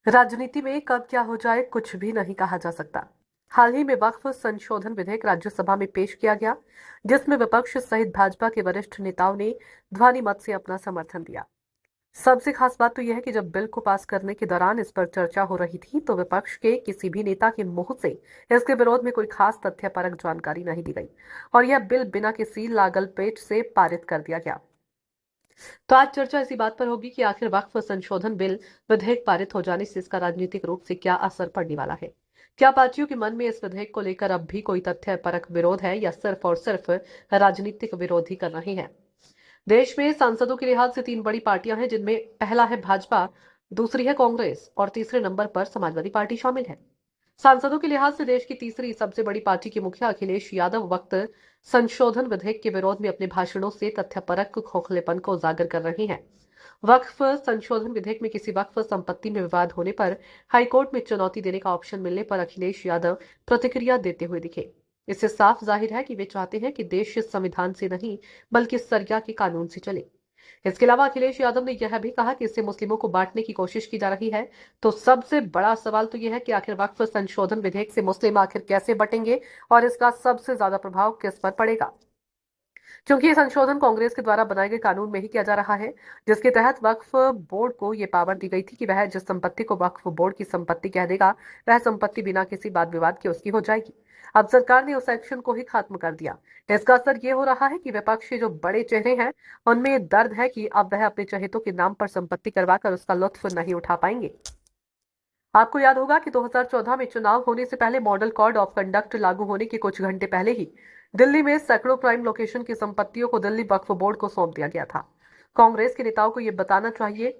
राजनीति में कब क्या हो जाए कुछ भी नहीं कहा जा सकता। हाल ही में वक्फ संशोधन विधेयक राज्यसभा में पेश किया गया, जिसमें विपक्ष सहित भाजपा के वरिष्ठ नेताओं ने ध्वनि मत से अपना समर्थन दिया। सबसे खास बात तो यह है कि जब बिल को पास करने के दौरान इस पर चर्चा हो रही थी, तो विपक्ष के किसी भी नेता के मुंह से इसके विरोध में कोई खास तथ्यपरक जानकारी नहीं दी गई और यह बिल बिना किसी लागल पेच से पारित कर दिया गया। तो आज चर्चा इसी बात पर होगी कि आखिर वक्फ संशोधन बिल विधेयक पारित हो जाने से इसका राजनीतिक रूप से क्या असर पड़ने वाला है। क्या पार्टियों के मन में इस विधेयक को लेकर अब भी कोई तथ्य परक विरोध है या सिर्फ और सिर्फ राजनीतिक विरोध ही कर रहे हैं। देश में सांसदों के लिहाज से तीन बड़ी पार्टियां हैं, जिनमें पहला है भाजपा, दूसरी है कांग्रेस और तीसरे नंबर पर समाजवादी पार्टी शामिल है। सांसदों के लिहाज से देश की तीसरी सबसे बड़ी पार्टी के मुखिया अखिलेश यादव वक्त संशोधन विधेयक के विरोध में अपने भाषणों से तथ्यपरक खोखलेपन को उजागर कर रहे हैं। वक्फ संशोधन विधेयक में किसी वक्फ संपत्ति में विवाद होने पर हाईकोर्ट में चुनौती देने का ऑप्शन मिलने पर अखिलेश यादव प्रतिक्रिया देते हुए दिखे। इससे साफ जाहिर है कि वे चाहते हैं कि देश संविधान से नहीं बल्कि सरिया के कानून से चले। इसके अलावा अखिलेश यादव ने यह भी कहा कि इससे मुस्लिमों को बांटने की कोशिश की जा रही है। तो सबसे बड़ा सवाल तो यह है कि आखिर वक्फ संशोधन विधेयक से मुस्लिम आखिर कैसे बटेंगे और इसका सबसे ज्यादा प्रभाव किस पर पड़ेगा। क्योंकि ये संशोधन कांग्रेस के द्वारा बनाए गए कानून में ही किया जा रहा है, जिसके तहत वक्फ बोर्ड को ये पावर दी गई थी कि वह जिस संपत्ति को वक्फ बोर्ड की संपत्ति कह देगा, वह संपत्ति बिना किसी वाद विवाद के उसकी हो जाएगी। अब सरकार ने उस एक्शन को ही खत्म कर दिया। इसका असर ये हो रहा है कि विपक्ष के जो बड़े चेहरे हैं, उनमें दर्द है कि अब वह अपने चहेतों के नाम पर संपत्ति करवाकर उसका लुत्फ नहीं उठा पाएंगे। आपको याद होगा कि 2014 में चुनाव होने से पहले मॉडल कोड ऑफ कंडक्ट लागू होने के कुछ घंटे पहले ही दिल्ली में सैकड़ों प्राइम लोकेशन की संपत्तियों को दिल्ली वक्फ बोर्ड को सौंप दिया गया था। कांग्रेस के नेताओं को यह बताना चाहिए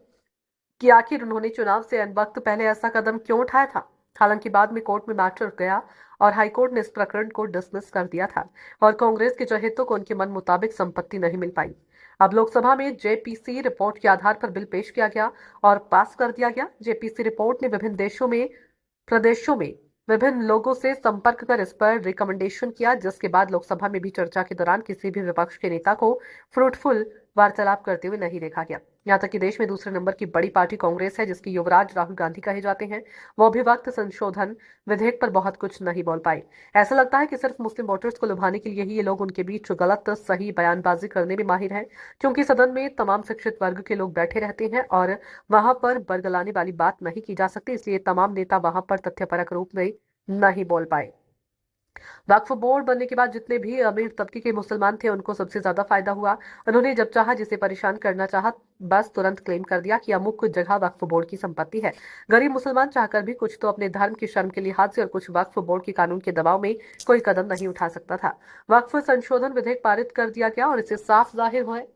कि आखिर उन्होंने चुनाव से एन वक्त पहले ऐसा कदम क्यों उठाया था। हालांकि बाद में कोर्ट में मैटर गया और हाईकोर्ट ने इस प्रकरण को डिसमिस कर दिया था और कांग्रेस के चहेतों को उनके मन मुताबिक संपत्ति नहीं मिल पाई। अब लोकसभा में जेपीसी रिपोर्ट के आधार पर बिल पेश किया गया और पास कर दिया गया। जेपीसी रिपोर्ट ने विभिन्न प्रदेशों में विभिन्न लोगों से संपर्क कर इस पर रिकमेंडेशन किया, जिसके बाद लोकसभा में भी चर्चा के दौरान किसी भी विपक्ष के नेता को फ्रूटफुल वार्तालाप करते हुए नहीं देखा गया। यहाँ तक कि देश में दूसरे नंबर की बड़ी पार्टी कांग्रेस है, जिसके युवराज राहुल गांधी कहे जाते हैं, वो भी वक्त संशोधन विधेयक पर बहुत कुछ नहीं बोल पाए। ऐसा लगता है कि सिर्फ मुस्लिम वोटर्स को लुभाने के लिए ही ये लोग उनके बीच गलत सही बयानबाजी करने में माहिर हैं, क्योंकि सदन में तमाम शिक्षित वर्ग के लोग बैठे रहते हैं और वहां पर बरगलाने वाली बात नहीं की जा सकती, इसलिए तमाम नेता वहां पर तथ्यपरक रूप में नहीं बोल पाए। वक्फ बोर्ड बनने के बाद जितने भी अमीर तबके के मुसलमान थे, उनको सबसे ज्यादा फायदा हुआ। उन्होंने जब चाहा जिसे परेशान करना चाहा, बस तुरंत क्लेम कर दिया कि अमुक जगह वक्फ बोर्ड की संपत्ति है। गरीब मुसलमान चाहकर भी कुछ तो अपने धर्म की शर्म के लिहाज से और कुछ वक्फ बोर्ड के कानून के दबाव में कोई कदम नहीं उठा सकता था। वक्फ संशोधन विधेयक पारित कर दिया गया और इससे साफ जाहिर है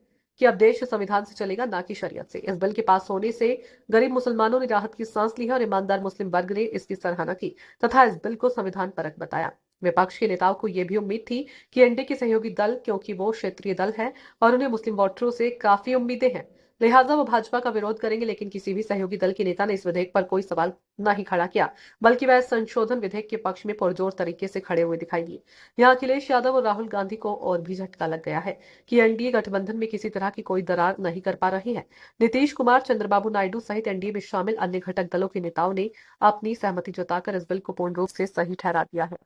कि अब देश संविधान से चलेगा, ना कि शरीयत से। इस बिल के पास होने से गरीब मुसलमानों ने राहत की सांस ली है और ईमानदार मुस्लिम वर्ग ने इसकी सराहना की तथा इस बिल को संविधान परक बताया। विपक्ष के नेताओं को यह भी उम्मीद थी कि एनडीए के सहयोगी दल, क्योंकि वो क्षेत्रीय दल है और उन्हें मुस्लिम वोटरों से काफी उम्मीदें हैं, लिहाजा वो भाजपा का विरोध करेंगे, लेकिन किसी भी सहयोगी दल के नेता ने इस विधेयक पर कोई सवाल नहीं खड़ा किया, बल्कि वह संशोधन विधेयक के पक्ष में पुरजोर तरीके से खड़े हुए दिखाई दिए। यहाँ अखिलेश यादव और राहुल गांधी को और भी झटका लग गया है कि एनडीए गठबंधन में किसी तरह की कोई दरार नहीं कर पा रही है। नीतीश कुमार, चंद्रबाबू नायडू सहित एनडीए में शामिल अन्य घटक दलों के नेताओं ने अपनी सहमति जताकर इस बिल को पूर्ण रूप से सही ठहरा दिया है।